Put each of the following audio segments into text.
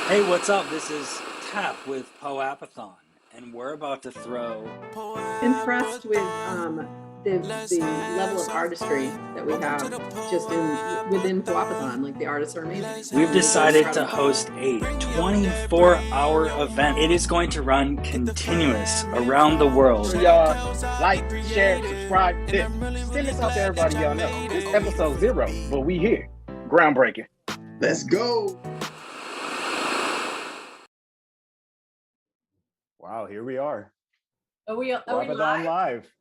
Hey, what's up? This is Tap with POAPathon, and we're about to throw. Impressed with the level of artistry that we have just within POAPathon. Like, the artists are amazing. We've decided to host a 24-hour event. It is going to run continuous around the world. So y'all like, share, subscribe, tip. Send this out to everybody y'all know. This is episode 0, but we here. Groundbreaking. Let's go. Wow, here we are. Are we POAPathon live?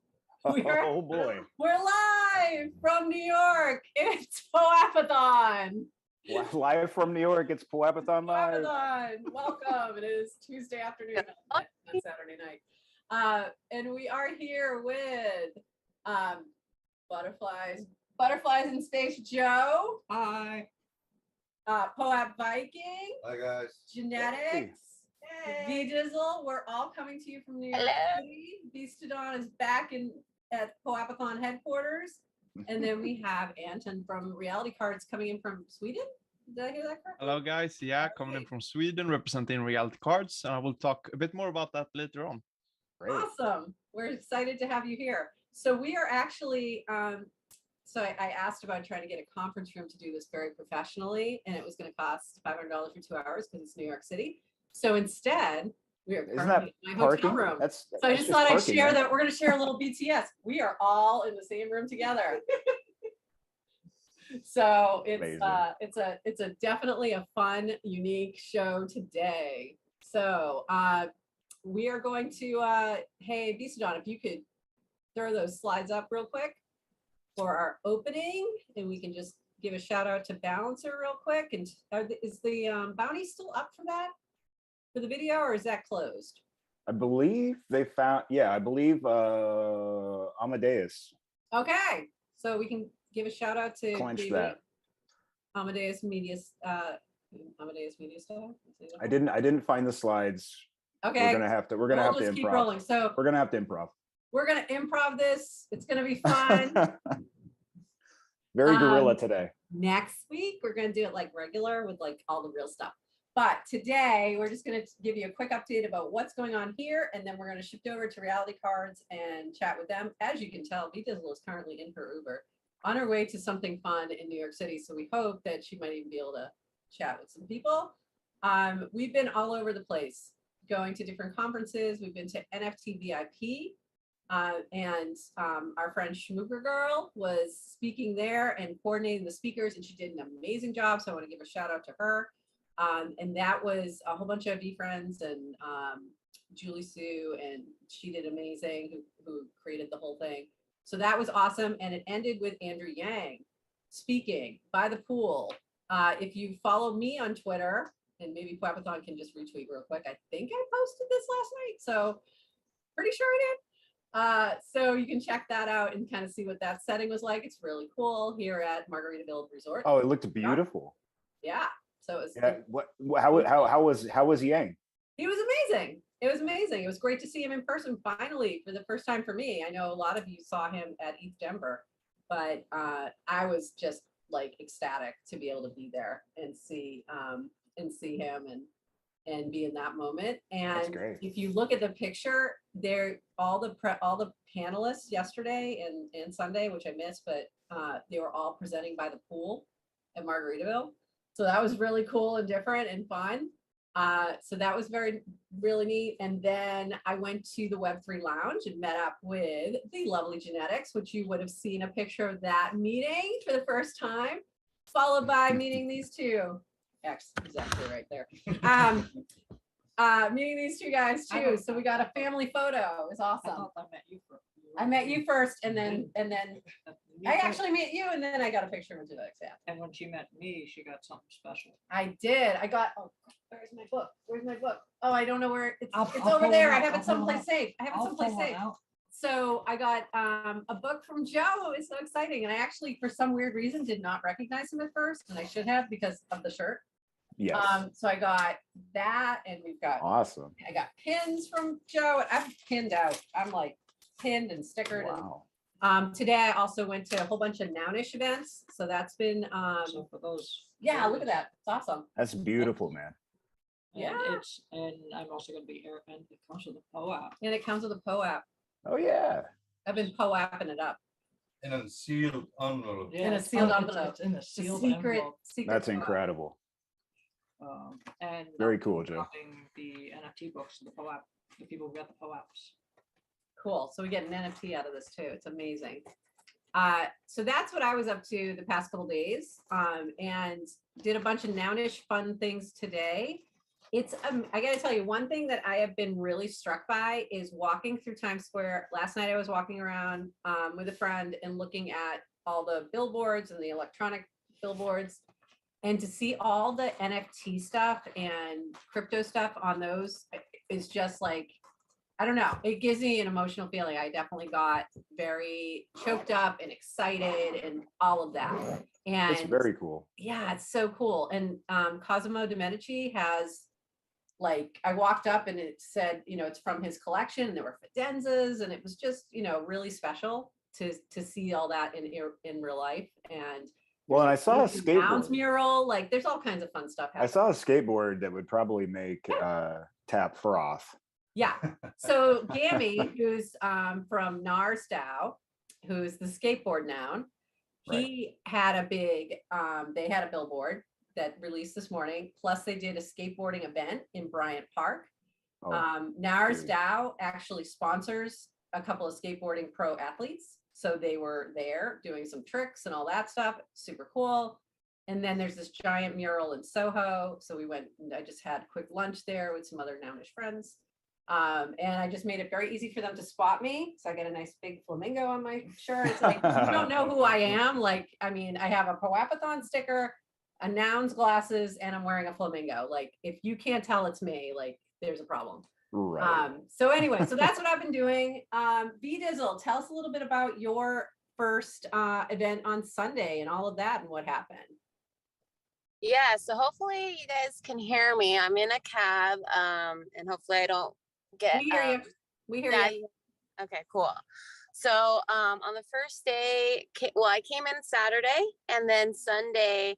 Oh boy. We're live from New York. It's POAPathon. Live from New York, it's POAPathon Live. POAPathon. Welcome. It is Tuesday afternoon, not Saturday night. And we are here with Butterflies in Space Joe. Hi. POAP Viking. Hi guys. Genetics. V Dizzle. We're all coming to you from New York City. Beastodon is back at POAPathon headquarters. And then we have Anton from Reality Cards coming in from Sweden. Did I hear that correctly? Hello guys, yeah, coming in from Sweden representing Reality Cards. I will talk a bit more about that later on. Great. Awesome. We're excited to have you here. So we are actually, so I asked about trying to get a conference room to do this very professionally, and it was going to cost $500 for 2 hours because it's New York City. So instead, we are currently in my hotel room. So I just thought I'd share that. We're going to share a little BTS. We are all in the same room together. So it's a definitely a fun, unique show today. So we are going to, hey, Beastodon, if you could throw those slides up real quick for our opening, and we can just give a shout out to Balancer real quick. And is the bounty still up for that? For the video, or is that closed? I believe they found, I believe Amadeus. Okay, so we can give a shout out to that. Amadeus Media Style. I didn't find the slides. Okay, we're gonna have to improv. Keep rolling. So we're gonna have to improv. We're gonna improv this. It's gonna be fun. Very guerrilla today. Next week we're gonna do it like regular with like all the real stuff. But today, we're just going to give you a quick update about what's going on here, and then we're going to shift over to Reality Cards and chat with them. As you can tell, V Dizzle is currently in her Uber on her way to something fun in New York City, so we hope that she might even be able to chat with some people. We've been all over the place, going to different conferences. We've been to NFT VIP, and our friend Schmooker Girl was speaking there and coordinating the speakers, and she did an amazing job, so I want to give a shout out to her. And that was a whole bunch of V-Friends and Julie Sue, and she did amazing, who created the whole thing. So that was awesome. And it ended with Andrew Yang speaking by the pool. If you follow me on Twitter, and maybe POAPathon can just retweet real quick. I think I posted this last night, so pretty sure I did. So you can check that out and kind of see what that setting was like. It's really cool here at Margaritaville Resort. Oh, it looked beautiful. Yeah. So it was, how was Yang? He was amazing. It was amazing. It was great to see him in person finally for the first time for me. I know a lot of you saw him at ETH Denver, but I was just like ecstatic to be able to be there and see him and be in that moment. And if you look at the picture, there all the panelists yesterday and Sunday, which I missed, but they were all presenting by the pool at Margaritaville. So that was really cool and different and fun. So that was really neat. And then I went to the Web3 Lounge and met up with the lovely Genetics, which you would have seen a picture of that meeting for the first time, followed by meeting these two. Exactly right there. Meeting these two guys too. So we got a family photo. It was awesome. I met you first, and then I actually met you, and then I got a picture with Genetics. Yeah. And when she met me, she got something special. I did. I got. Oh, where's my book? Where's my book? Oh, I don't know where it's. It's over there. I have it someplace safe. So I got a book from Joe. It's so exciting, and I actually, for some weird reason, did not recognize him at first, and I should have because of the shirt. Yes. So I got that, and we've got. Awesome. I got pins from Joe. I'm pinned out. I'm like pinned and stickered. Wow. And today I also went to a whole bunch of Nounish events. So that's been So for those, yeah, look at that. It's awesome. That's beautiful, man. Yeah. And I'm also going to be here, and it comes with a POAP. And it comes with a POAP. Oh yeah. I've been POAPing it up. In a sealed envelope. In a sealed envelope. It's in a The sealed secret, envelope. secret. That's POAP. incredible. And Very cool, Joe. dropping the NFT books to the POAP, the people who got the POAPs. Cool. So we get an NFT out of this too. It's amazing. So that's what I was up to the past couple days, and did a bunch of nounish fun things today. It's I gotta tell you, one thing that I have been really struck by is walking through Times Square. Last night I was walking around with a friend and looking at all the billboards and the electronic billboards, and to see all the NFT stuff and crypto stuff on those is just like, I don't know, it gives me an emotional feeling. I definitely got very choked up and excited and all of that. And It's very cool. yeah, it's so cool. And Cosimo de Medici has, like, I walked up and it said, you know, it's from his collection, and there were fidenzas, and it was just, you know, really special to see all that in real life. And Well, and I saw a Lucy Downs skateboard. mural, like there's all kinds of fun stuff I happening. saw a skateboard that would probably make tap froth. Yeah. So Gammy, who's from Narstow, who's the skateboard noun, he had a big, they had a billboard that released this morning. Plus they did a skateboarding event in Bryant Park. Oh, Narstow actually sponsors a couple of skateboarding pro athletes. So they were there doing some tricks and all that stuff. Super cool. And then there's this giant mural in Soho. So we went, and I just had a quick lunch there with some other nounish friends. And I just made it very easy for them to spot me. So I got a nice big flamingo on my shirt. It's like, you don't know who I am. Like, I mean, I have a POAPathon sticker, a nouns glasses, and I'm wearing a flamingo. Like, if you can't tell it's me, like, there's a problem. right. So anyway, so that's what I've been doing. V Dizzle, tell us a little bit about your first event on Sunday and all of that and what happened. Yeah, so hopefully you guys can hear me. I'm in a cab, and hopefully I don't get. We hear you. We hear yeah, you. Okay, cool. So on the first day, I came in Saturday, and then Sunday,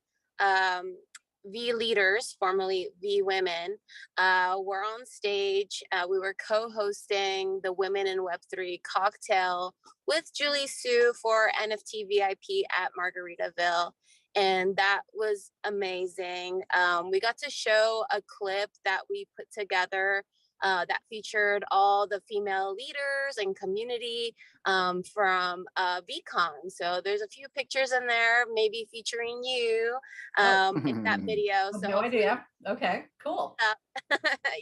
V Leaders, formerly V Women, were on stage. We were co-hosting the Women in Web3 cocktail with Julie Sue for NFT VIP at Margaritaville. And that was amazing. We got to show a clip that we put together that featured all the female leaders and community from VCon. So there's a few pictures in there, maybe featuring you in that video. So No idea. Okay, cool.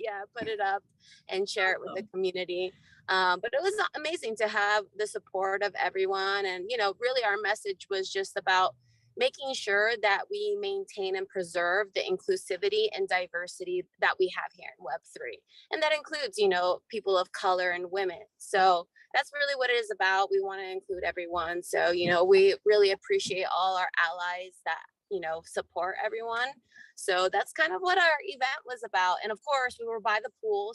yeah, put it up and share it with the community. But it was amazing to have the support of everyone. And, you know, really our message was just about making sure that we maintain and preserve the inclusivity and diversity that we have here in Web3. And that includes, you know, people of color and women. So that's really what it is about. We want to include everyone. So, you know, we really appreciate all our allies that, you know, support everyone. So that's kind of what our event was about. And of course, we were by the pool,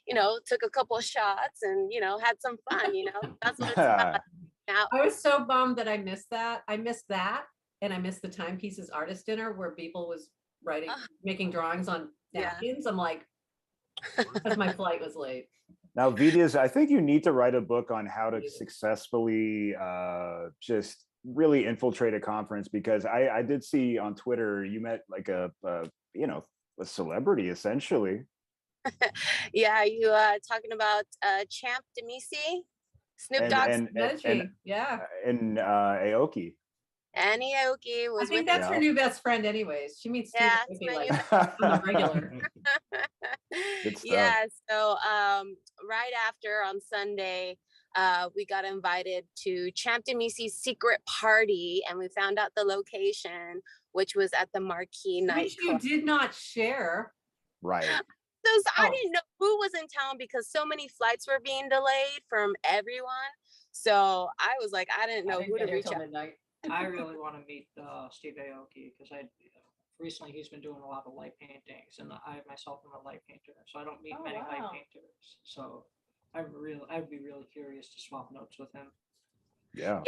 you know, took a couple of shots and, you know, had some fun, you know, that's what it's about. Now, I was so bummed that I missed that. I missed that. And I missed the Timepieces artist dinner where people was writing, making drawings on napkins. I'm like, because my flight was late. Now, Vidias, I think you need to write a book on how to successfully just really infiltrate a conference, because I did see on Twitter you met like a you know, a celebrity essentially. yeah, you talking about Champ Demisi, Snoop Dogg's yeah, and Aoki. Annie Aoki was. I think that's her new best friend, anyways. She meets Steve Aoki like on the regular. Yeah. So right after on Sunday, we got invited to Champ Demisi's secret party, and we found out the location, which was at the Marquee Night. Which you did not share. Right. So I didn't know who was in town because so many flights were being delayed from everyone. So I was like, I didn't know who to reach out. I really want to meet Steve Aoki because recently he's been doing a lot of light paintings, and I myself am a light painter, so I don't meet many light painters. So I'd be really curious to swap notes with him. Yeah.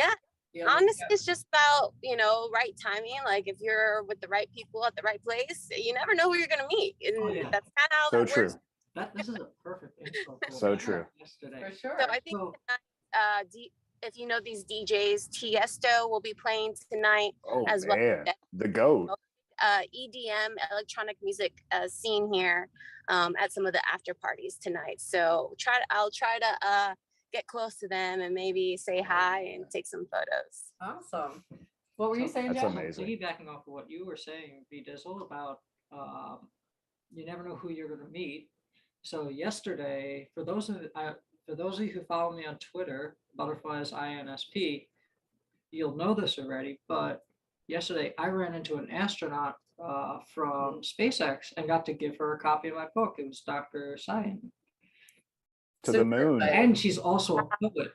Yeah. Honestly, it's just about, you know, right timing. Like if you're with the right people at the right place, you never know who you're gonna meet, and that's kind of how So that true. This is a perfect intro. So true. Yesterday. For sure. So I think if you know these DJs, Tiesto will be playing tonight Oh as man, well. the GOAT. EDM electronic music scene here at some of the after parties tonight. So I'll try to get close to them and maybe say hi and take some photos. Awesome. What were you So saying, That's Jeff? amazing. Piggybacking off of what you were saying, B-Dizzle, about you never know who you're going to meet. So yesterday, for those of you who follow me on Twitter, Butterflies INSP, you'll know this already, but yesterday I ran into an astronaut from SpaceX and got to give her a copy of my book. It was Dr. Cyan. To the moon. And she's also a poet.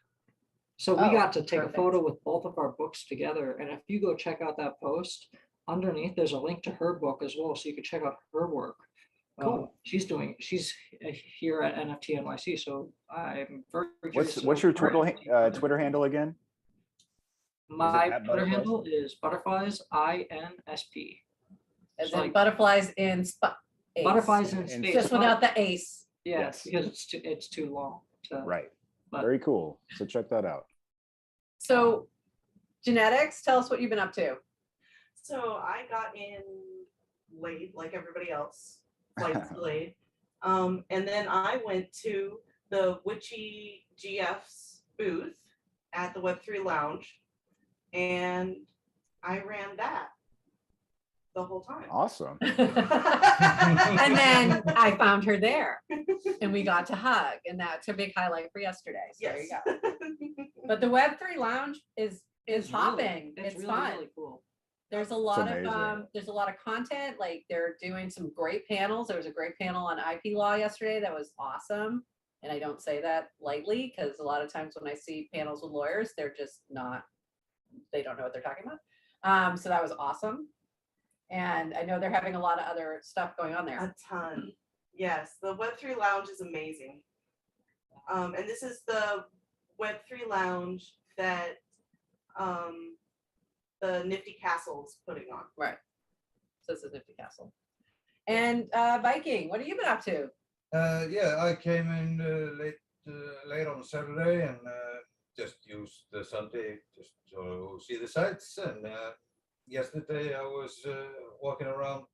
So we Oh, got to take perfect. a photo with both of our books together. And if you go check out that post, underneath there's a link to her book as well. So you can check out her work. Cool. She's here at NFT NYC. So I'm very curious to What's know your her. Twitter handle again? My at Twitter Butterflies? handle is Butterflies INSP. As So in like butterflies in ace. Butterflies in In space. Just without the ace. Yeah, Yes. because it's too long. Right. But- Very cool. So check that out. So genetics, tell us what you've been up to. So I got in late, like everybody else, flights delayed. And then I went to the Witchy GF's booth at the Web3 Lounge, and I ran that the whole time. Awesome. And then I found her there and we got to hug, and that's a big highlight for yesterday. So there you Yes. go. But the Web3 Lounge is hopping. It's It's really, fun. really cool. There's a lot amazing. of content. Like they're doing some great panels. There was a great panel on IP law yesterday that was awesome. And I don't say that lightly because a lot of times when I see panels with lawyers, they're just not, they don't know what they're talking about. So that was awesome. And I know they're having a lot of other stuff going on there. A ton. Yes, the Web3 Lounge is amazing. And this is the Web3 Lounge that the Nifty Castle's putting on. Right. So this is Nifty Castle. And Viking, what have you been up to? Yeah, I came in late on Saturday and just used the Sunday just to see the sights. And yesterday I was walking around,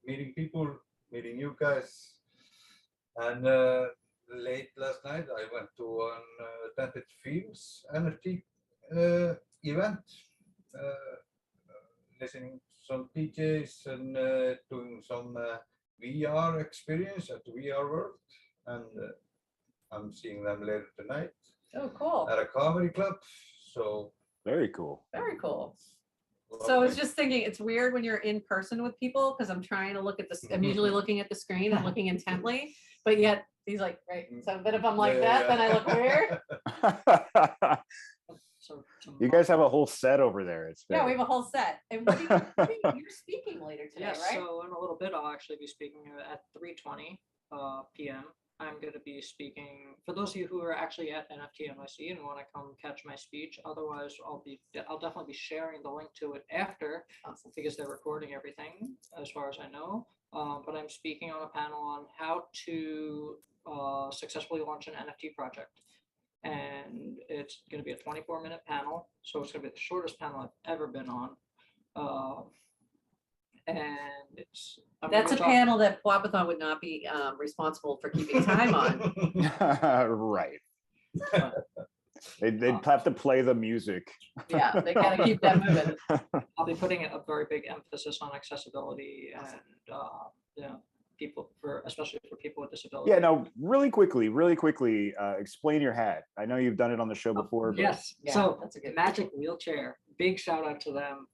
meeting people, meeting you guys. And late last night I went to an Dented Fields NFT event, listening to some DJs and doing some VR experience at the VR World, and I'm seeing them later tonight Oh, cool. at a comedy club. So Very cool. Very cool. So I was just thinking, it's weird when you're in person with people because I'm trying to look at this. I'm usually looking at the screen and looking intently, but yet he's like, right. So, but if I'm like that, then I look weird. So You guys have a whole set over there. It's Yeah, we very- have a whole set. And what you're speaking later today, yes, right? so in a little bit I'll actually be speaking at 3:20 p.m. I'm going to be speaking for those of you who are actually at NFT NYC and want to come catch my speech. Otherwise, I'll definitely be sharing the link to it after because they're recording everything as far as I know. But I'm speaking on a panel on how to successfully launch an NFT project. And it's going to be a 24-minute panel. So it's going to be the shortest panel I've ever been on. And it's That's a panel that POAPathon would not be responsible for keeping time on. Right. They'd have to play the music. Yeah, they gotta keep that moving. I'll be putting a very big emphasis on accessibility and especially for people with disabilities. Yeah, no, really quickly, explain your hat. I know you've done it on the show before. But Yes. Yeah, So that's a good- Magic Wheelchair. Big shout out to them.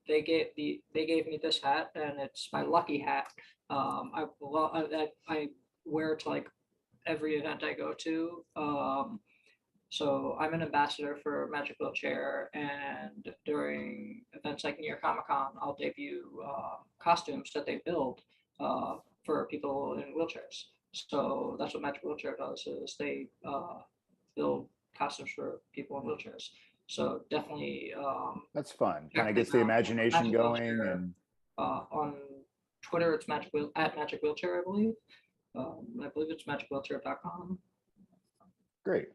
They gave me this hat, and it's my lucky hat. I wear it to like every event I go to. So I'm an ambassador for Magic Wheelchair, and during events like near Comic-Con, I'll debut costumes that they build for people in wheelchairs. So that's what Magic Wheelchair does, is they build costumes for people in wheelchairs. So definitely that's fun. check Kind of gets them the out. imagination Magic going. Wheelchair. And On Twitter, it's at Magic Wheelchair, I believe. I believe it's magicwheelchair.com. great.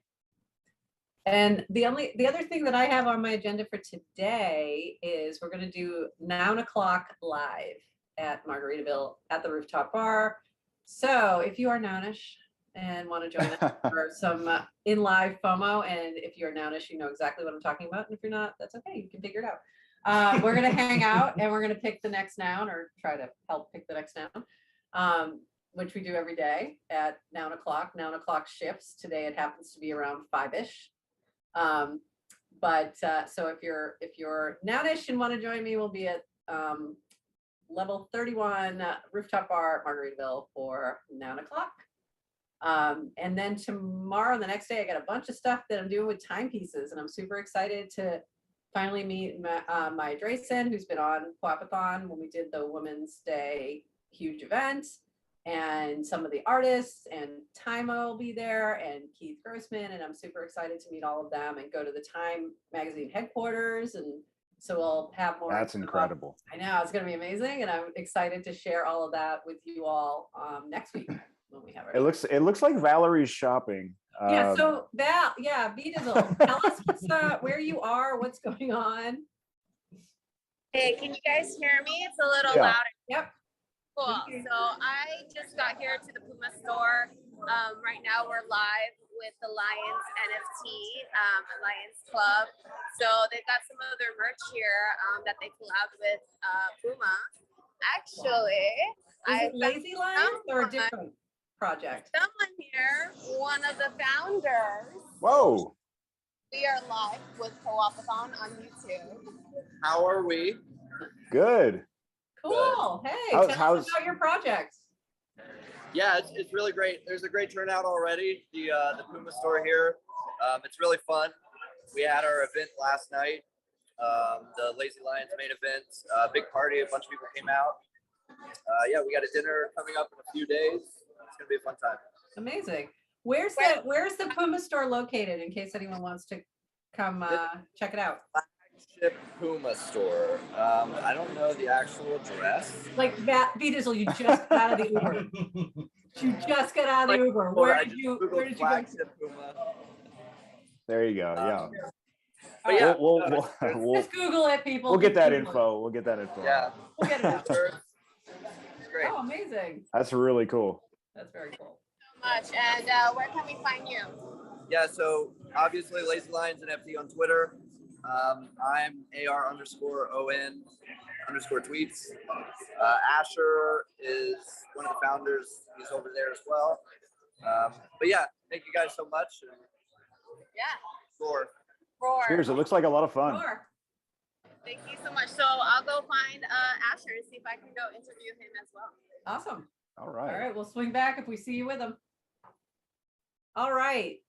And the other thing that I have on my agenda for today is we're going to do 9:00 live at Margaritaville at the rooftop bar. So if you are Nounish and want to join us for some in live FOMO, and if you're Nounish, you know exactly what I'm talking about. And if you're not, that's okay. You can figure it out. We're going to hang out and we're going to pick the next noun, or try to help pick the next noun, which we do every day at 9:00. 9:00 shifts. Today it happens to be around 5-ish. So if you're Nounish and want to join me, we'll be at level 31 rooftop bar at Margaritaville for 9:00. And then tomorrow, the next day, I got a bunch of stuff that I'm doing with timepieces, and I'm super excited to finally meet my Drayson, who's been on POAPathon when we did the Women's Day huge event, and some of the artists, and Timo will be there, and Keith Grossman, and I'm super excited to meet all of them and go to the Time magazine headquarters. And so we'll have more. That's incredible. I know, it's going to be amazing, and I'm excited to share all of that with you all next week when we have it. It looks like Valerie's shopping. Yeah, so Val, B-Dizzle, tell us where you are, what's going on. Hey, can you guys hear me? It's a little Yeah. louder. Yep. Cool. So I just got here to the Puma store. Right now we're live with the Lions NFT, Lions Club. So they've got some of their merch here that they collabed with Puma. Actually, Is it Lazy Lions or a different project? Someone here, one of the founders. Whoa. We are live with POAPathon on YouTube. How are we? Good. Cool. Hey, tell us about your project. Yeah, it's really great. There's a great turnout already. The Puma store here. It's really fun. We had our event last night. The Lazy Lions main event. Big party. A bunch of people came out. Yeah, we got a dinner coming up in a few days. It's gonna be a fun time. Amazing. Where's the Puma store located, in case anyone wants to come check it out? Flagship Puma store. I don't know the actual address. Like that, B-Dizzle, you just got out of the Uber. You just got out of the Uber. Where did you go? Puma. There you go. Yeah. But yeah, we'll just Google it, people. We'll get Just that Google info. We'll get that info. Yeah. We'll get it out. It's great. Oh, amazing. That's really cool. That's very cool. Much. And where can we find you? Yeah, so obviously Lazy Lions NFT on Twitter. I'm AR_ON_tweets. Asher is one of the founders. He's over there as well. But yeah, thank you guys so much. Yeah. Roar. Cheers. It looks like a lot of fun. Roar. Thank you so much. So I'll go find Asher and see if I can go interview him as well. Awesome. All right. All right, we'll swing back if we see you with him. All right.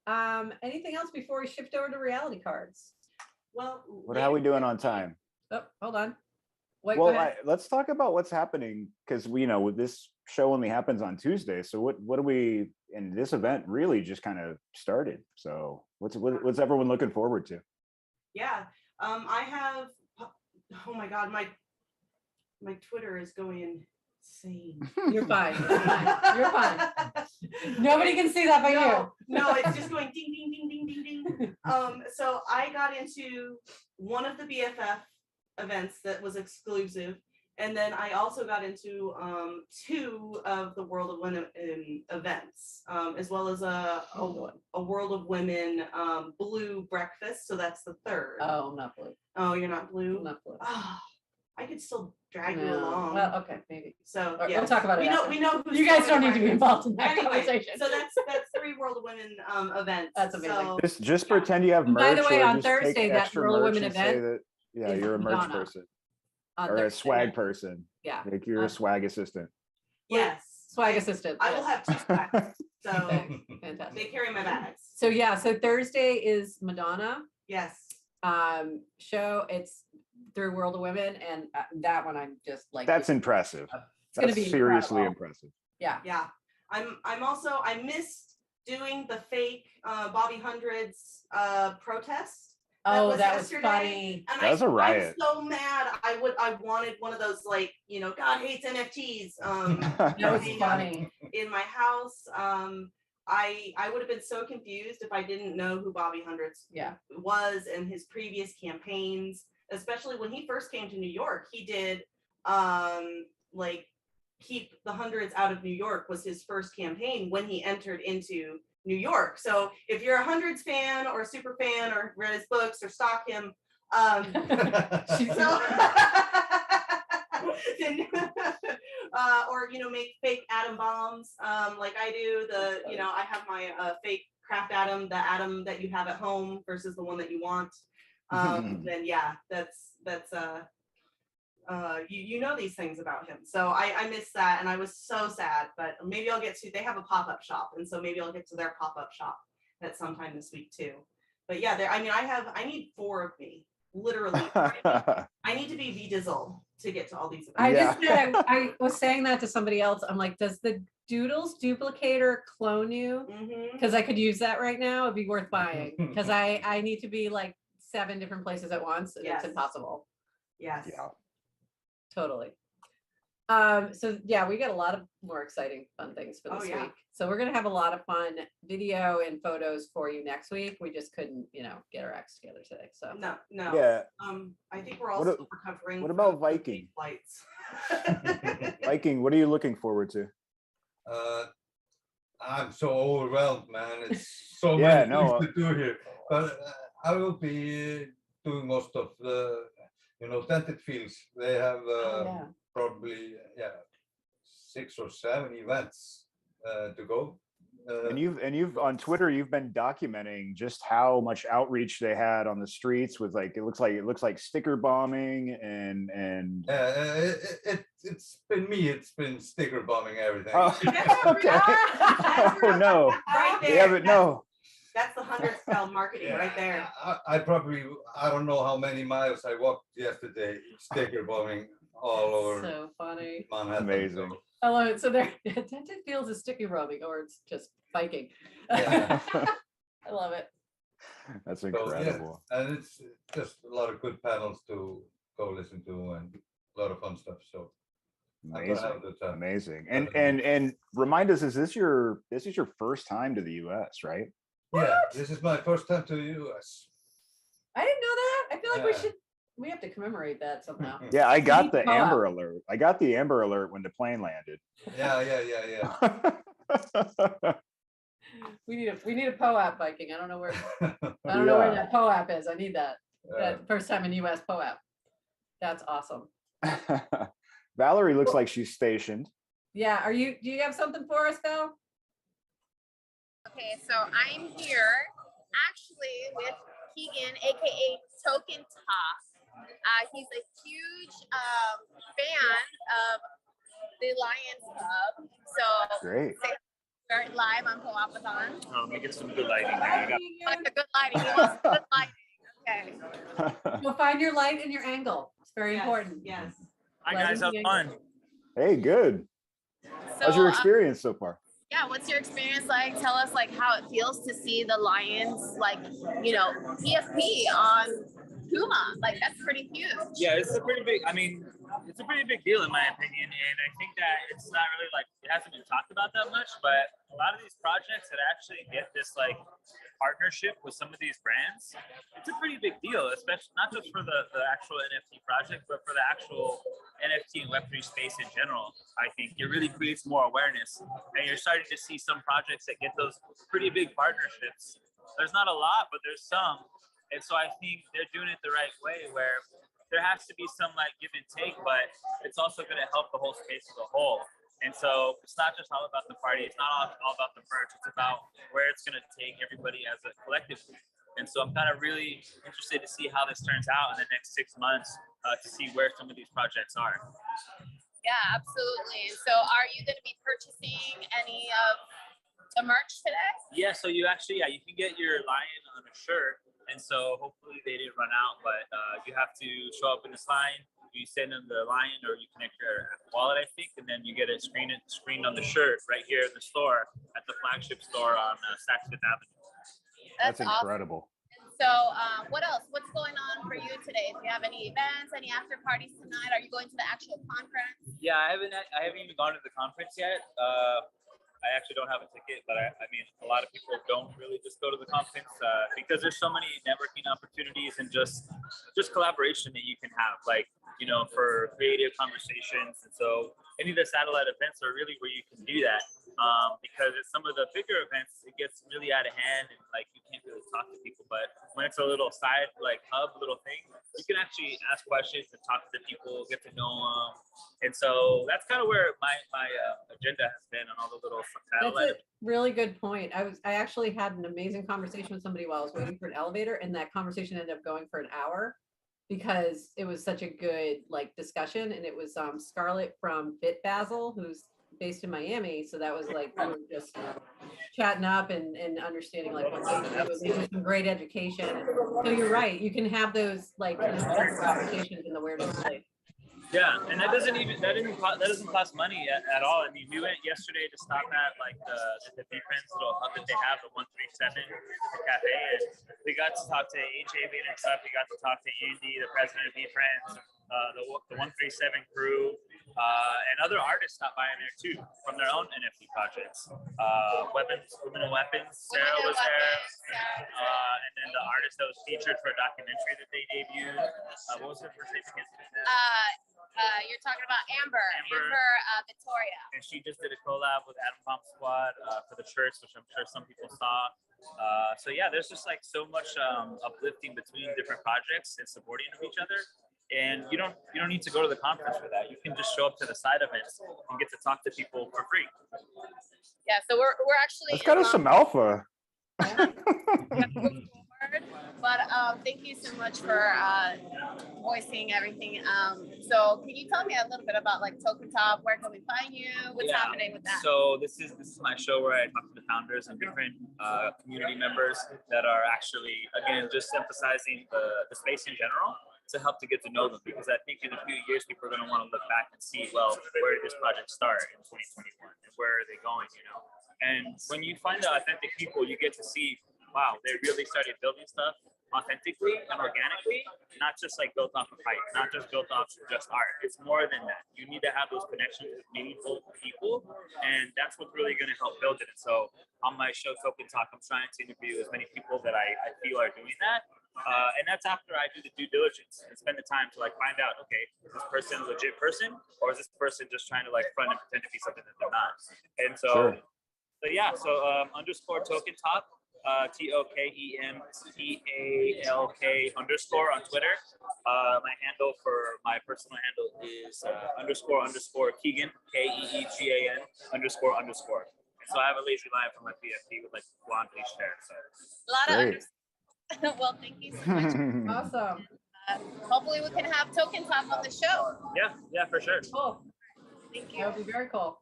Anything else before we shift over to reality cards? Well, How are we doing on time? Oh, hold on. Wait, Well, go ahead. let's talk about what's happening, because this show only happens on Tuesday. So what do we? And this event really just kind of started. So what's everyone looking forward to? yeah, I have. Oh my God, my Twitter is going insane. You're fine. You're fine. You're fine. Nobody can see that but you. No, it's just going ding, ding, ding, ding, ding, ding. So I got into one of the BFF events that was exclusive. And then I also got into 2 of the World of Women events, as well as a World of Women blue breakfast. So that's the 3rd. Oh, I'm not blue. Oh, you're not blue? I'm not blue. Oh, I could still drag you No. along. Well, okay, maybe. So Right, yeah, we'll talk about it. We know who's You guys going don't need to be breakfast. involved in that Anyway, conversation. so that's 3 World of Women events. That's amazing. So, Just pretend you have And merch. by the way, or on just take Thursday, that extra World of merch Women and say event that, is you're a merch Madonna person on or a Thursday swag night. person. Yeah. Like you're a swag assistant. yes, Swag assistant. I will yes. have 2 swags. So Okay, fantastic. they carry my bags. So yeah, so Thursday is Madonna Yes. show. It's through World of Women, and that one I'm just like, That's impressive. it's gonna That's be seriously incredible. impressive. Yeah. Yeah. I'm also, I missed doing the fake Bobby Hundreds protest. Oh, was that was yesterday, funny. And That was a riot. I'm so mad. I wanted one of those, like, God hates NFTs. That was hang up funny. in my house. I would have been so confused if I didn't know who Bobby Hundreds was and his previous campaigns, especially when he first came to New York. He did like keep the hundreds out of New York was his first campaign when he entered into New York. So if you're a hundreds fan or a super fan or read his books or stalk him, or make fake atom bombs like I do. I have my fake craft atom, the atom that you have at home versus the one that you want. Then yeah, that's you know these things about him. So I missed that and I was so sad, but maybe I'll get to, they have a pop-up shop, and so maybe I'll get to their pop-up shop at sometime this week too. But yeah, I need 4 of me. Literally, I need to be V-Dizzle to get to all these events. I just said, I was saying that to somebody else. I'm like, does the Doodles duplicator clone you? Because I could use that right now. It'd be worth buying. Because I need to be like 7 different places at once, and it's impossible. Yes. Yeah. Totally. So yeah, we got a lot of more exciting fun things for this week. So we're gonna have a lot of fun video and photos for you next week. We just couldn't, get our acts together today. So no. Yeah. I think we're also recovering. What about Viking? Flights. Viking, what are you looking forward to? I'm so overwhelmed, man. It's so many things to do here. But I will be doing most of the, tented fields. They have probably 6 or 7 events to go. And you've on Twitter, you've been documenting just how much outreach they had on the streets with it looks like sticker bombing and it's been me. It's been sticker bombing everything. Oh, okay. Oh no. Right there. Yeah, but no. That's the 100 style marketing right there. I don't know how many miles I walked yesterday sticker bombing all over. So funny. Manhattan. Amazing. I love it. So they're tented fields is sticky roaming, or it's just Viking. Yeah. I love it. That's incredible. So, and it's just a lot of good panels to go listen to and a lot of fun stuff. So amazing. And remind us, is this your first time to the US, right? Yeah, this is my first time to the US. I didn't know that. I feel like we have to commemorate that somehow. Yeah, I got the Amber Alert. I got the Amber Alert when the plane landed. Yeah. We need a POAP Viking. I don't know where where that POAP is. I need that. That first time in US POAP. That's awesome. Valerie looks like she's stationed. Yeah, do you have something for us, Val? Okay, so I'm here actually with Keegan, aka Token Talk. He's a huge fan of the Lions Club. So great. Start live on POAPathon. Oh, let me get some good lighting. Like good lighting. He wants good lighting. Okay. You'll find your light and your angle. It's very important. Yes. Hi guys, have fun. Hey, good. So, how's your experience so far? Yeah, what's your experience like? Tell us how it feels to see the Lions, PFP on Puma. That's pretty huge. Yeah, it's a pretty big deal in my opinion, and I think that it's not really it hasn't been talked about that much, but a lot of these projects that actually get this partnership with some of these brands, it's a pretty big deal, especially not just for the actual NFT project, but for the actual NFT and Web3 space in general. I think it really creates more awareness, and you're starting to see some projects that get those pretty big partnerships. There's not a lot, but there's some. And so I think they're doing it the right way, where there has to be some give and take, but it's also going to help the whole space as a whole. And so it's not just all about the party. It's not all about the merch. It's about where it's going to take everybody as a collective. And so I'm kind of really interested to see how this turns out in the next 6 months to see where some of these projects are. Yeah, absolutely. So are you going to be purchasing any of the merch today? Yeah, so you actually, you can get your lion on a shirt. And so hopefully they didn't run out, but you have to show up in this line. You send them the lion, or you connect your wallet, I think, and then you get it screened on the shirt right here in the store at the flagship store on Saks Fifth Avenue. That's incredible. Awesome. So what else? What's going on for you today? Do you have any events, any after parties tonight? Are you going to the actual conference? Yeah, I haven't even gone to the conference yet. I actually don't have a ticket, but I mean, a lot of people don't really just go to the conference because there's so many networking opportunities and just collaboration that you can have, like, you know, for creative conversations. And so any of the satellite events are really where you can do that, because at some of the bigger events, it gets really out of hand and like you can't really talk to people. But when it's a little side like hub little thing, you can actually ask questions and talk to people, get to know them. And so that's kind of where my agenda has been on all the little satellite. That's a really good point. I actually had an amazing conversation with somebody while I was waiting for an elevator, and that conversation ended up going for an hour because it was such a good like discussion. And it was Scarlett from Fit Basel, who's based in Miami. So that was like we were just chatting up and understanding like what they do some great education. So you're right. You can have those like conversations in the weirdest place. Yeah, and that doesn't cost money at all. I mean, we went yesterday to stop at like the V-Friends little hub that they have, the 137, the cafe, and we got to talk to AJ and stuff. We got to talk to Andy, the president of V-Friends, the 137 crew, and other artists stopped by in there too from their own NFT projects. Women and Weapons, Sarah was there, and then the artist that was featured for a documentary that they debuted. What was her first name again? You're talking about Amber Victoria. And she just did a collab with Adam Bomb Squad for the shirts, which I'm sure some people saw. So yeah, there's just like so much uplifting between different projects and supporting of each other. And you don't need to go to the conference for that. You can just show up to the side events and get to talk to people for free. Yeah, so we're actually. Let's go to some alpha. But thank you so much for voicing everything. So can you tell me a little bit about like Token Top? Where can we find you? What's happening with that? So this is my show where I talk to the founders and different community members that are actually, again, just emphasizing the space in general to help to get to know them, because I think in a few years people are going to want to look back and see, well, where did this project start in 2021 and where are they going, you know? And when you find the authentic people, you get to see, wow, they really started building stuff authentically and organically, not just like built off of hype, not just built off of just art. It's more than that. You need to have those connections with meaningful people, and that's what's really going to help build it. And so on my show, Token Talk, I'm trying to interview as many people that I feel are doing that. And that's after I do the due diligence and spend the time to like find out, okay, is this person a legit person, or is this person just trying to like front and pretend to be something that they're not? And so, so yeah, so underscore Token Talk, TOKENTALK underscore on Twitter. My handle for my personal handle is underscore Keegan, KEEGAN underscore. And so I have a lazy line for my PFP with like blonde bleached hair. So a lot of underscores. Well, thank you so much. Awesome. Hopefully we can have Token Talk on the show. Yeah, for sure. Cool. Thank you. That would be very cool.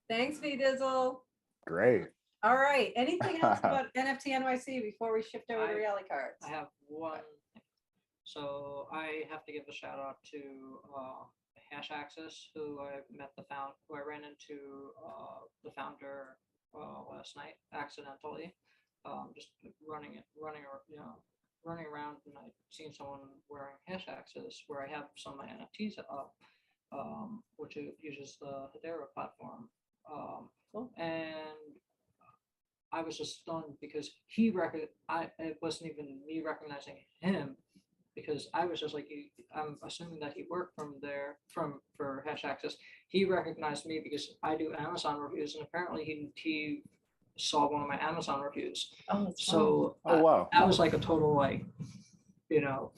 Thanks, V-Dizzle. Great. All right. Anything else about NFT NYC before we shift over to reality cards? I have one thing. So I have to give a shout out to Hash Access, who I ran into the founder last night accidentally. Just running around, and I seen someone wearing Hash Access where I have some of my NFTs up, which uses the Hedera platform. And I was just stunned because it wasn't even me recognizing him, because I was just like, I'm assuming that he worked for Hash Access. He recognized me because I do Amazon reviews, and apparently he saw one of my Amazon reviews. Oh, wow. That was like a total like,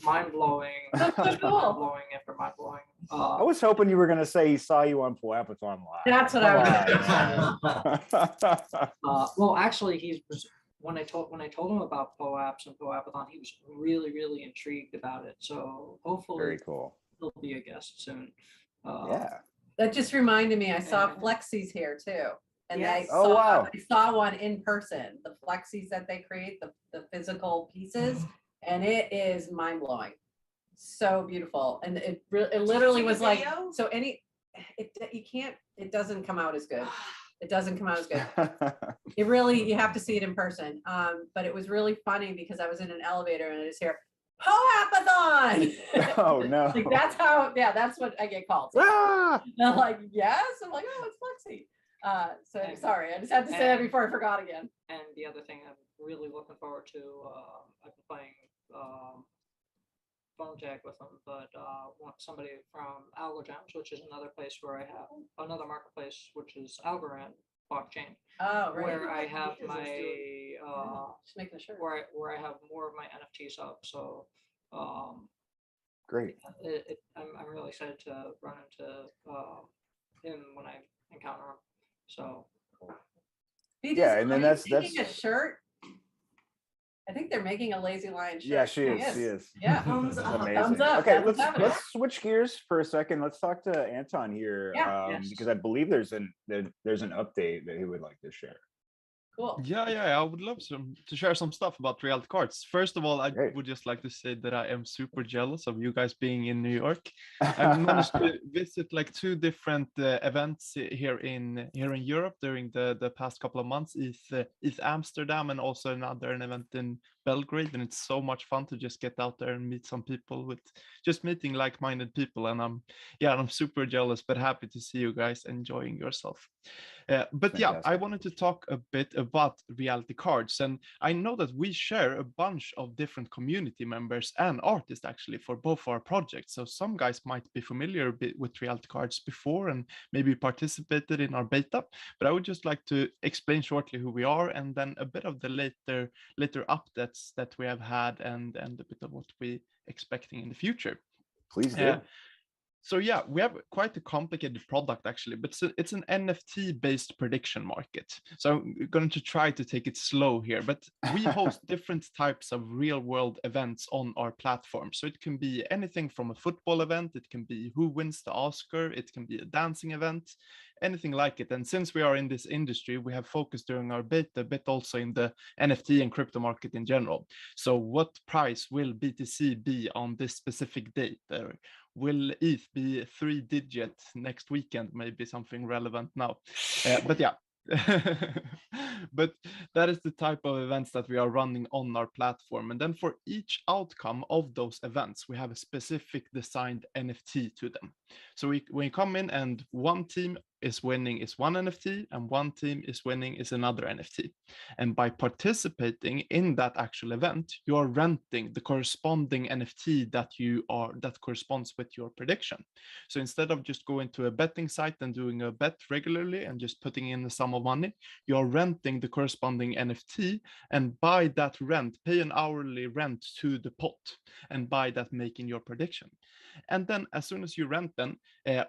mind blowing. Mind blowing after mind blowing. I was hoping you were going to say he saw you on POAPathon live. That's what I was. Well, actually, when I told him about POAPs and POAPathon, he was really, really intrigued about it. So hopefully, very cool. He'll be a guest soon. Yeah. That just reminded me, I saw Flexies here too. And Yes. I saw one in person, the Flexies that they create, the physical pieces, and it is mind blowing. So beautiful. And it literally was like, so it doesn't come out as good. It doesn't come out as good. It really, you have to see it in person. But it was really funny because I was in an elevator and I just hear, POAPathon! Oh no. Like that's what I get called. So I'm like, yes. I'm like, oh, it's Flexi. So sorry, I just had to say that before I forgot again. And the other thing I'm really looking forward to, I've been playing phone tag with them, but somebody from Algorithms, which is another place where I have another marketplace, which is Algorand blockchain. Oh, right. Where I have Because my just making sure. where I have more of my NFTs up. So Great. I'm really excited to run into him when I encounter him. So Yeah, and then that's making a shirt. I think they're making a Lazy Lion shirt. Yeah, she is. She is. Yeah. Thumbs up. Amazing. Thumbs up. Okay, That's what's happening. let's switch gears for a second. Let's talk to Anton here, because I believe there's an update that he would like to share. Cool. Yeah, I would love to share some stuff about Reality Cards. First of all, I would just like to say that I am super jealous of you guys being in New York. I managed to visit like 2 different events here in Europe during the past couple of months. Is Amsterdam and also an event in Belgrade, and it's so much fun to just get out there and meet some people with just meeting like-minded people. And I'm super jealous, but happy to see you guys enjoying yourself. But yeah, I wanted to talk a bit about Reality Cards, and I know that we share a bunch of different community members and artists actually for both our projects. So some guys might be familiar a bit with Reality Cards before and maybe participated in our beta, but I would just like to explain shortly who we are and then a bit of the later updates that we have had and a bit of what we expecting in the future. Please do. So yeah, we have quite a complicated product actually, but it's an NFT-based prediction market. So I'm going to try to take it slow here, but we host different types of real-world events on our platform. So it can be anything from a football event, it can be who wins the Oscar, it can be a dancing event, anything like it. And since we are in this industry, we have focused during our beta, but also in the NFT and crypto market in general. So what price will BTC be on this specific date? Will ETH be 3-digit next weekend? Maybe something relevant now. But yeah, but that is the type of events that we are running on our platform. And then for each outcome of those events, we have a specific designed NFT to them. So when you come in and one team is winning is one NFT and one team is winning is another NFT. And by participating in that actual event, you are renting the corresponding NFT that corresponds with your prediction. So instead of just going to a betting site and doing a bet regularly and just putting in a sum of money, you're renting the corresponding NFT, and by that rent, pay an hourly rent to the pot, and by that making your prediction. And then as soon as you rent them,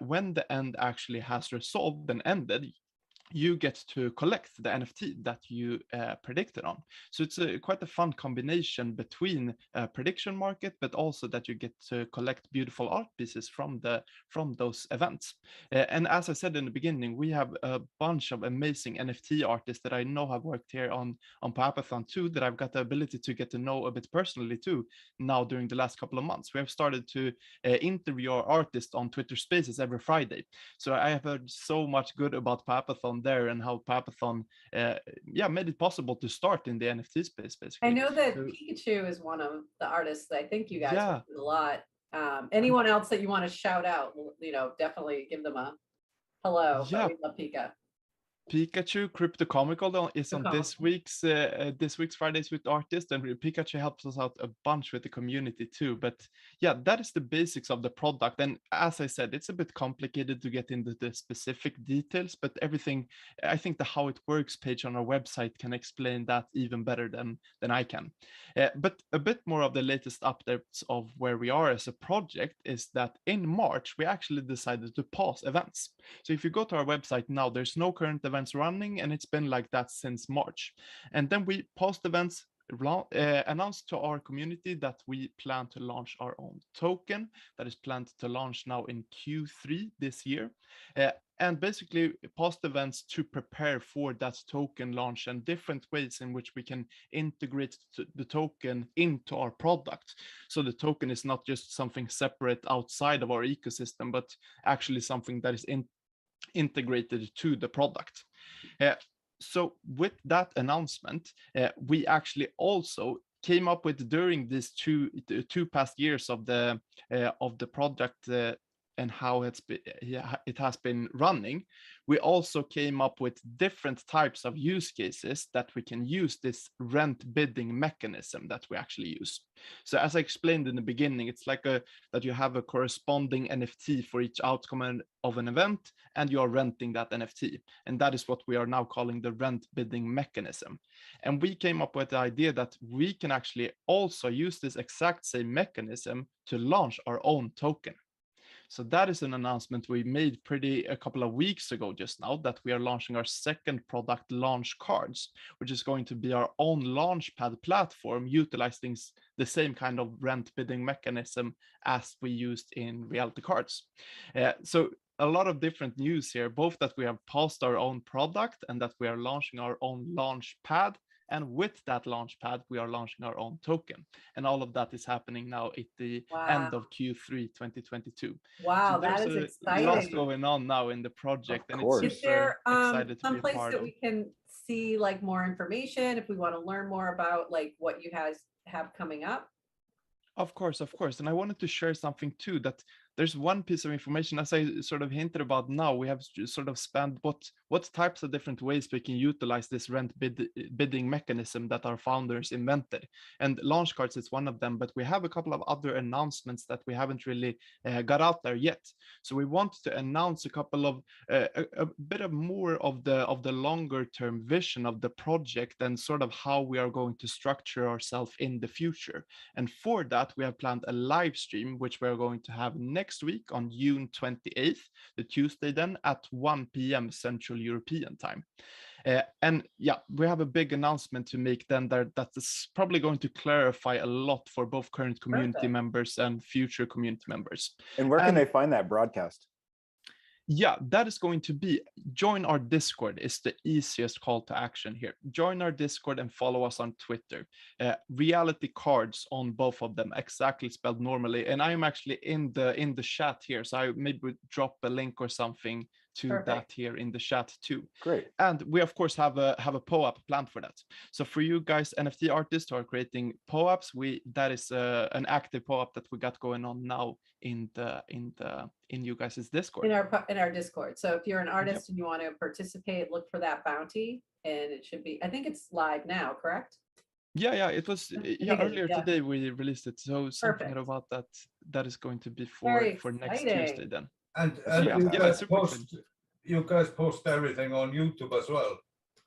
when the end actually has resolved and ended, you get to collect the NFT that you predicted on. So it's quite a fun combination between a prediction market, but also that you get to collect beautiful art pieces from those events. And as I said in the beginning, we have a bunch of amazing NFT artists that I know have worked here on POAPathon too, that I've got the ability to get to know a bit personally too now during the last couple of months. We have started to interview our artists on Twitter Spaces every Friday. So I have heard so much good about POAPathon there and how POAPathon made it possible to start in the NFT space basically. I know that Pikachu is one of the artists that I think you guys work with a lot. Anyone else that you want to shout out, definitely give them a hello. Yeah. We love Pika. Pikachu Crypto Comical is on this week's Fridays with Artists, and Pikachu helps us out a bunch with the community too. But yeah, that is the basics of the product. And as I said, it's a bit complicated to get into the specific details, but everything, I think the how it works page on our website can explain that even better than I can. But a bit more of the latest updates of where we are as a project is that in March, we actually decided to pause events. So if you go to our website now, there's no current events running, and it's been like that since March. And then we paused events, announced to our community that we plan to launch our own token that is planned to launch now in Q3 this year. And basically paused events to prepare for that token launch and different ways in which we can integrate the token into our product. So the token is not just something separate outside of our ecosystem, but actually something that is integrated to the product. So with that announcement, we actually also came up with during these two past years of the project and how it has been running, we also came up with different types of use cases that we can use this rent bidding mechanism that we actually use. So as I explained in the beginning, it's like that you have a corresponding NFT for each outcome of an event, and you are renting that NFT. And that is what we are now calling the rent bidding mechanism. And we came up with the idea that we can actually also use this exact same mechanism to launch our own token. So that is an announcement we made a couple of weeks ago just now, that we are launching our second product, Launch Cards, which is going to be our own launchpad platform utilizing the same kind of rent bidding mechanism as we used in Reality Cards. So a lot of different news here, both that we have paused our own product and that we are launching our own launch pad. And with that launch pad, we are launching our own token. And all of that is happening now at the end of Q3 2022. Wow, so that is there's exciting. a lot going on now in the project. Of And course. it's Is super there excited to be some a place part that of. we can see like more information if we want to learn more about like what you guys have coming up? Of course. And I wanted to share something too, that there's one piece of information, as I sort of hinted about now, we have sort of spent what types of different ways we can utilize this bidding mechanism that our founders invented. And launch cards is one of them, but we have a couple of other announcements that we haven't really got out there yet. So we want to announce a couple of a bit of more of the longer term vision of the project and sort of how we are going to structure ourselves in the future. And for that, we have planned a live stream, which we're going to have next week on June 28th, the Tuesday then, at 1 p.m. Central European time. And yeah, we have a big announcement to make then that is probably going to clarify a lot for both current community members and future community members. And where can they find that broadcast? Yeah, that is going to be join our Discord is the easiest call to action here. Join our Discord and follow us on Twitter. Reality Cards on both of them, exactly spelled normally. And I'm actually in the chat here, so I maybe drop a link or something to that here in the chat too. Great. And we of course have a POAP planned for that. So for you guys NFT artists who are creating POAPs, that is an active POAP that we got going on now in you guys' Discord. In our Discord. So if you're an artist and you want to participate, look for that bounty, and it should be, I think it's live now, correct? Yeah, it was earlier today we released it. So something about that is going to be for next Tuesday then. And you guys post everything on YouTube as well,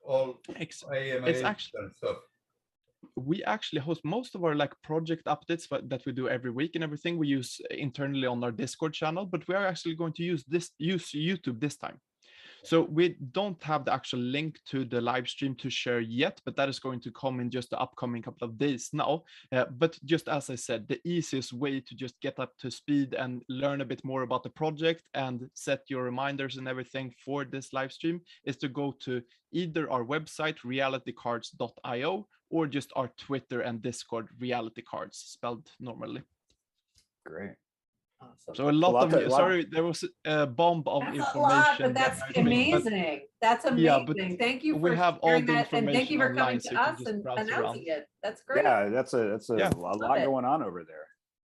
all AMAs and stuff. We actually host most of our like project updates that we do every week and everything we use internally on our Discord channel, but we are actually going to use YouTube this time. So we don't have the actual link to the live stream to share yet, but that is going to come in just the upcoming couple of days now. But just as I said, the easiest way to just get up to speed and learn a bit more about the project and set your reminders and everything for this live stream is to go to either our website, realitycards.io, or just our Twitter and Discord, Reality Cards, spelled normally. Great. Awesome. So a lot of sorry, there was a bomb of information. A lot, but that's amazing. That's amazing. Yeah, but thank you for have all the that, and thank you for coming so to you can us just and browse announcing around. it. That's great. Yeah, that's a lot going on over there.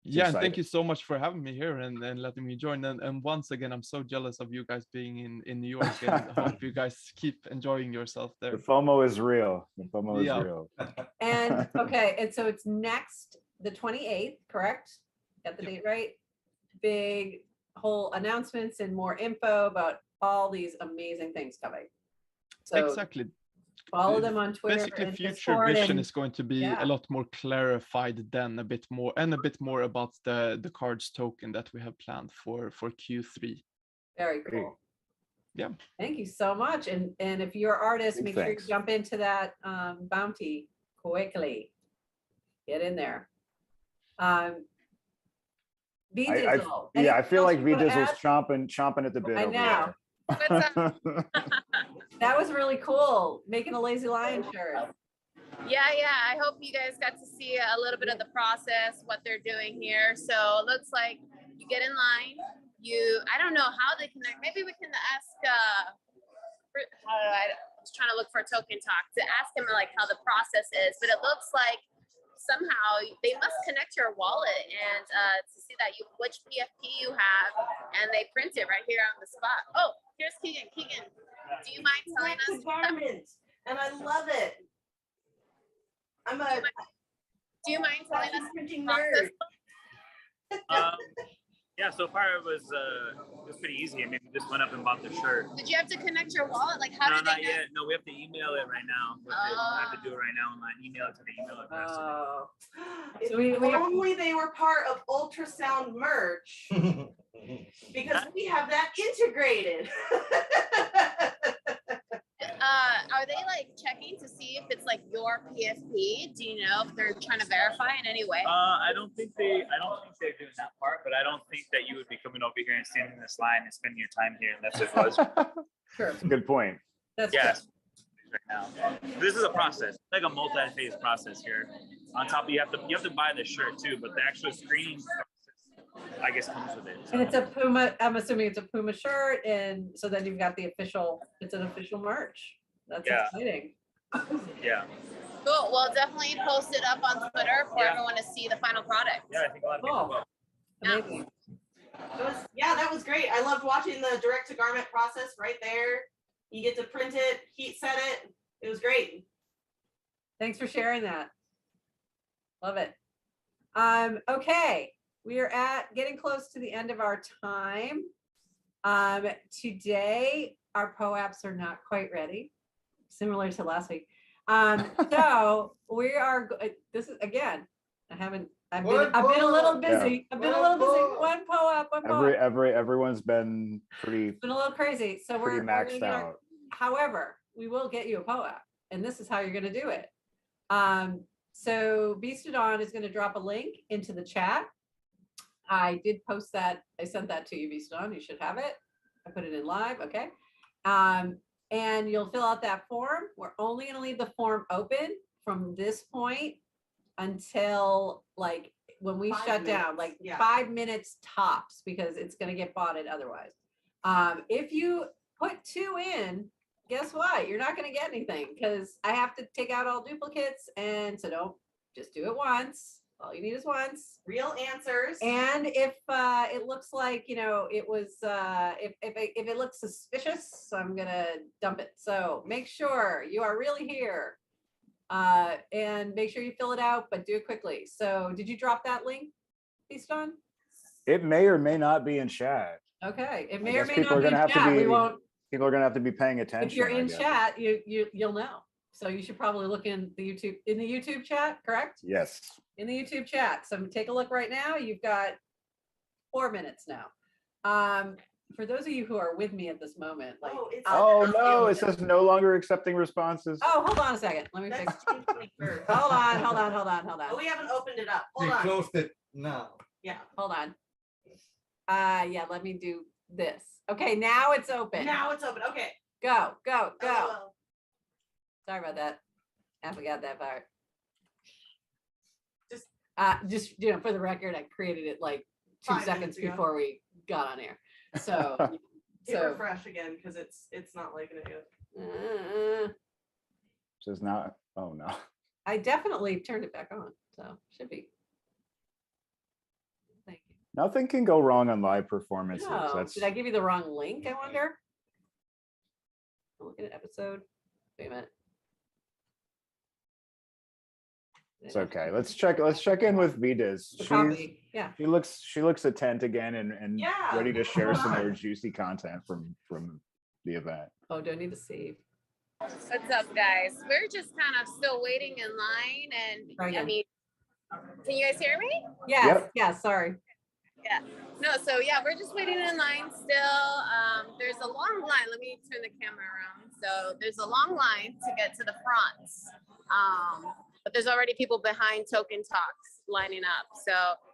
It's And exciting. thank you so much for having me here and letting me join. And once again, I'm so jealous of you guys being in New York, and I hope you guys keep enjoying yourself there. The FOMO is real. The FOMO is real. And okay, and so it's next the 28th, correct? Got the date right? Big whole announcements and more info about all these amazing things coming. So exactly. Follow them on Twitter. Basically, future vision is going to be a lot more clarified then, a bit more about the cards token that we have planned for Q3. Very cool. Yeah. Thank you so much. And if you're artists, make sure you jump into that bounty quickly. Get in there. V-Dizzle. I feel like V-Dizzle's chomping at the bit. I know. That was really cool, making a Lazy Lion shirt. Yeah, I hope you guys got to see a little bit of the process, what they're doing here. So it looks like you get in line, I don't know how they connect. Maybe we can ask, I was trying to look for a token talk to ask him like how the process is, but it looks like somehow they must connect your wallet and to see that which PFP you have, and they print it right here on the spot. Oh, here's Keegan. Keegan, do you mind telling us? The garment, and I love it. Do you mind telling us printing process? Yeah, so far it was pretty easy. I mean, we just went up and bought the shirt. Did you have to connect your wallet? Like, how No, did not they yet. No, we have to email it right now. I have to do it right now online. Email it to the email address. If only they were part of ultrasound merch, because we have that integrated. Are they like checking to see if it's like your PFP? Do you know if they're trying to verify in any way? I don't think they're doing that part, but I don't think that you would be coming over here and standing in this line and spending your time here unless it was. Sure. That's a good point. That's yes. Right now, this is a process, it's like a multi-phase process here. On top, you have to buy the shirt too, but the actual screening process, I guess, comes with it. So. And it's a Puma. I'm assuming it's a Puma shirt, and so then you've got the official. It's an official merch. That's exciting. Yeah. Cool. Well, definitely post it up on Twitter for everyone to see the final product. Yeah, I think a lot of people will. Amazing. That was great. I loved watching the direct to garment process right there. You get to print it, heat set it. It was great. Thanks for sharing that. Love it. Okay, we are getting close to the end of our time. Today, our POAPs are not quite ready, similar to last week. So we are. This is again. I've been a little busy. Yeah. I've been a little busy. One POAP. Everyone's been pretty. It's been a little crazy. So we're maxed out. However, we will get you a POAP, and this is how you're going to do it. So Beastodon is going to drop a link into the chat. I did post that. I sent that to you, Beastodon. You should have it. I put it in live. Okay. And you'll fill out that form. We're only going to leave the form open from this point until like when we shut down, like 5 minutes tops, because it's going to get botted otherwise. If you put 2 in, guess what? You're not going to get anything because I have to take out all duplicates. And so don't just do it once. All you need is once. Real answers. And if it looks like, it was, if it looks suspicious, I'm going to dump it. So make sure you are really here and make sure you fill it out, but do it quickly. So did you drop that link, Beaston? It may or may not be in chat. Okay. It I may or guess may not be in chat. We won't. People are going to have to be paying attention. If you're in chat, you'll know. So you should probably look in the YouTube chat, correct? Yes. In the YouTube chat. So take a look right now. You've got 4 minutes now. For those of you who are with me at this moment, like no, it says no longer accepting responses. Oh, hold on a second. Let me fix it. Hold on. Oh, we haven't opened it up. We Hold on. closed it now. Yeah. Hold on. Yeah, let me do this. Okay, now it's open. Now it's open. Okay. Go. Oh. Sorry about that. I forgot that part. Just for the record, I created it like 2 seconds before we got on air. So refresh again because it's not liking it yet. Says not. Oh no. I definitely turned it back on, so should be. Thank you. Nothing can go wrong on live performances. No. Did I give you the wrong link? I wonder. I'm looking at episode. Wait a minute. It's okay. Let's check in with Vidas. Yeah. She looks attent again and ready to share some more juicy content from the event. Oh, do I need to save? What's up, guys? We're just kind of still waiting in line, and I mean, can you guys hear me? Yes. Yep. Yeah. Sorry. Yeah. No. So yeah, we're just waiting in line still. There's a long line. Let me turn the camera around. So there's a long line to get to the front. But there's already people behind Token Talks lining up. So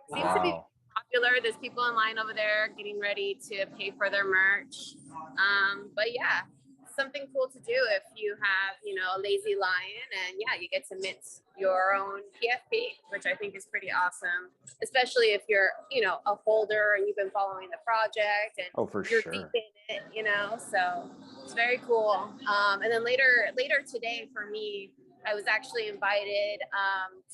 it seems to be popular. There's people in line over there getting ready to pay for their merch. But yeah, something cool to do if you have, a lazy lion, and you get to mint your own PFP, which I think is pretty awesome, especially if you're, a holder and you've been following the project and for you're sure. deep in it, so it's very cool. And then later today for me, I was actually invited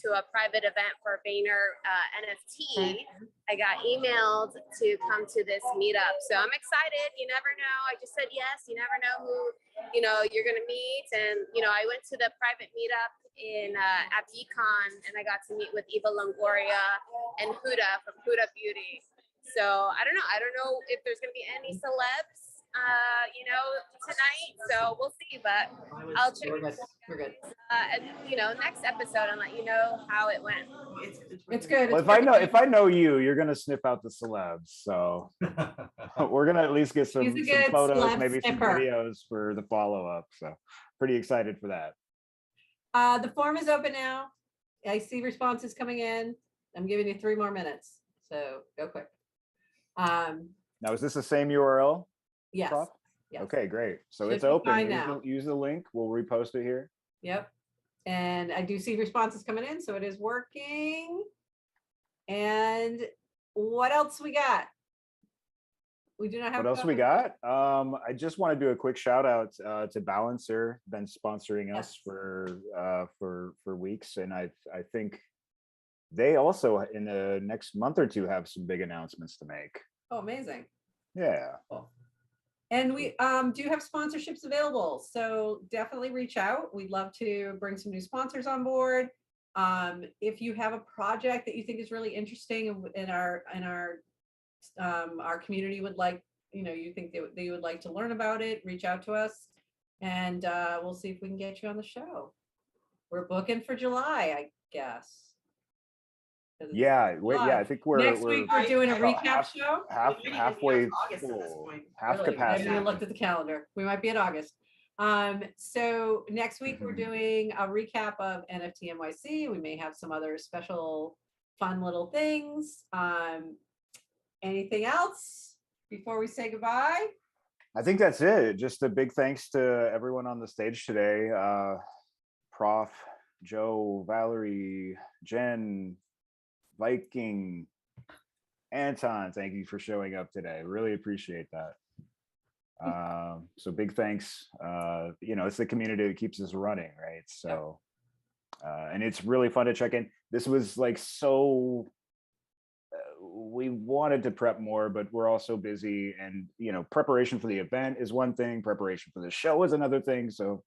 to a private event for Vayner NFT. I got emailed to come to this meetup. So I'm excited. You never know. I just said yes. You never know who, you're going to meet. And, I went to the private meetup at VCon, and I got to meet with Eva Longoria and Huda from Huda Beauty. So I don't know if there's going to be any celebs, tonight. So we'll see, but I'll check. We're good. And next episode, I'll let you know how it went. It's good. Well, if I know you, you're gonna sniff out the celebs. So we're gonna at least get some photos, celeb maybe some sniffer. videos for the follow-up. So pretty excited for that. The form is open now. I see responses coming in. I'm giving you 3 more minutes. So go quick. Now, is this the same URL? Yes. Prof? Yes. Okay, great. So Should it's be open. fine now. Use the link. We'll repost it here. Yep. And I do see responses coming in, so it is working. And what else we got? We do not have. What else we got? I just want to do a quick shout out to Balancer, been sponsoring us for weeks, and I think they also in the next month or two have some big announcements to make. Oh, amazing. Yeah. Cool. And we do have sponsorships available, so definitely reach out. We'd love to bring some new sponsors on board. If you have a project that you think is really interesting and our community would like, you think they would like to learn about it, reach out to us, and we'll see if we can get you on the show. We're booking for July, I guess. Yeah, I think we're next week we're doing a recap show. Halfway full, half Really? capacity. I looked at the calendar. We might be in August. So next week we're doing a recap of NFT NYC. We may have some other special fun little things. Anything else before we say goodbye? I think that's it. Just a big thanks to everyone on the stage today. Prof, Joe, Valerie, Jen, Viking, Anton, thank you for showing up today. Really appreciate that. So big thanks. It's the community that keeps us running, right? So, and it's really fun to check in. This was like we wanted to prep more, but we're also busy, and preparation for the event is one thing, preparation for the show is another thing. So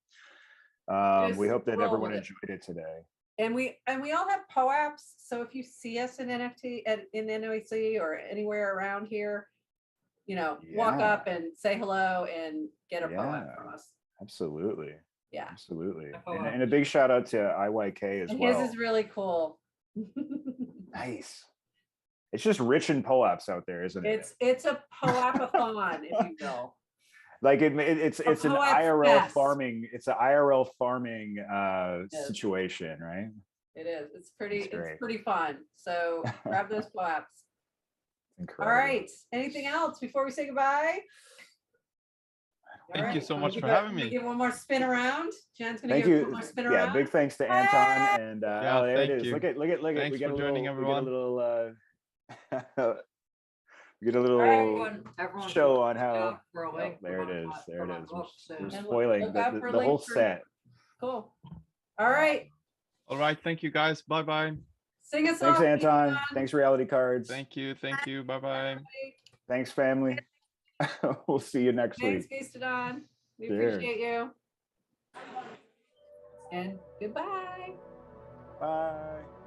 we hope that everyone enjoyed it today. And we all have POAPs. So if you see us in NFT in NYC or anywhere around here, walk up and say hello and get a POAP from us. Absolutely. Yeah. Absolutely. And a big shout out to IYK as well. His is really cool. Nice. It's just rich in POAPs out there, isn't it? It's a POAPathon, if you will. Like it's an IRL fest. farming. It's an IRL farming situation, right? It is. It's pretty Great. fun. So grab those POAPs. Incredible. All right. Anything else before we say goodbye? Thank you so much for having me. Give one more spin around. Jen's gonna Thank give you. one more spin around. Yeah, big thanks to Anton and there it is. you. Look at. Thanks We get for a joining, little. everyone. We get a little Everyone show on how. for a link There it for is. my- There for it my is. book We're soon. spoiling Look out for the whole links for- set. Cool. All right. All right. Thank you, guys. Bye bye. Sing us Thanks, off. Anton. Thanks, Reality Cards. Thank you. Thank you. Bye bye. Thanks, family. We'll see you next Thanks, week. Gastadon. We Cheers. appreciate you. And goodbye. Bye.